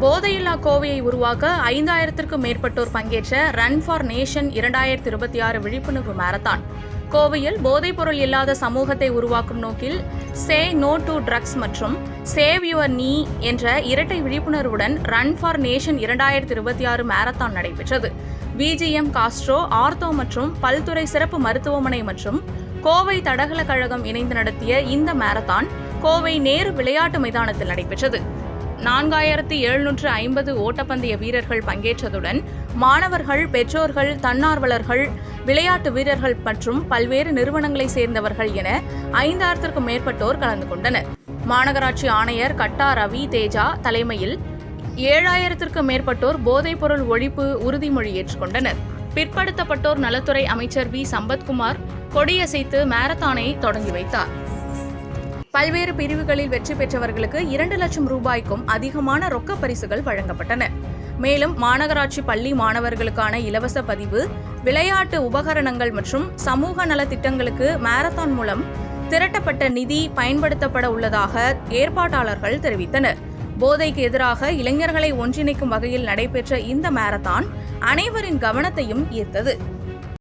போதையில்லா கோவையை உருவாக்க 5000த்திற்கும் மேற்பட்டோர் பங்கேற்ற ரன் ஃபார் நேஷன் 2026 விழிப்புணர்வு மாரத்தான். கோவையில் போதைப்பொருள் இல்லாத சமூகத்தை உருவாக்கும் நோக்கில் சே நோ டு ட்ரக்ஸ் மற்றும் சேவ் யுவர் நீ என்ற இரட்டை விழிப்புணர்வுடன் ரன் ஃபார் நேஷன் 2026 மாரத்தான் நடைபெற்றது. விஜிஎம் காஸ்ட்ரோ ஆர்த்தோ மற்றும் பல்துறை சிறப்பு மருத்துவமனை மற்றும் கோவை தடகள கழகம் இணைந்து நடத்திய இந்த மாரத்தான் கோவை நேரு விளையாட்டு மைதானத்தில் நடைபெற்றது. 4750 ஓட்டப்பந்தய வீரர்கள் பங்கேற்றதுடன் மாணவர்கள், பெற்றோர்கள், தன்னார்வலர்கள், விளையாட்டு வீரர்கள் மற்றும் பல்வேறு நிறுவனங்களைச் சேர்ந்தவர்கள் என 5000த்திற்கும் மேற்பட்டோர் கலந்து கொண்டனர். மாநகராட்சி ஆணையர் கட்டா ரவி தேஜா தலைமையில் 7000த்திற்கும் மேற்பட்டோர் போதைப்பொருள் ஒழிப்பு உறுதிமொழி ஏற்றுக்கொண்டனர். பிற்படுத்தப்பட்டோர் நலத்துறை அமைச்சர் வி சம்பத்குமார் கொடியசைத்து மாரத்தானை தொடங்கி வைத்தார். பல்வேறு பிரிவுகளில் வெற்றி பெற்றவர்களுக்கு 2 லட்சம் ரூபாய்க்கும் அதிகமான ரொக்க பரிசுகள் வழங்கப்பட்டன. மேலும் மாநகராட்சி பள்ளி மாணவர்களுக்கான இலவச பதிவு, விளையாட்டு உபகரணங்கள் மற்றும் சமூக நலத் திட்டங்களுக்கு மாரத்தான் மூலம் திரட்டப்பட்ட நிதி பயன்படுத்தப்பட உள்ளதாக ஏற்பாட்டாளர்கள் தெரிவித்தனர். போதைக்கு எதிராக இளைஞர்களை ஒன்றிணைக்கும் வகையில் நடைபெற்ற இந்த மாரத்தான் அனைவரின் கவனத்தையும் ஈர்த்தது.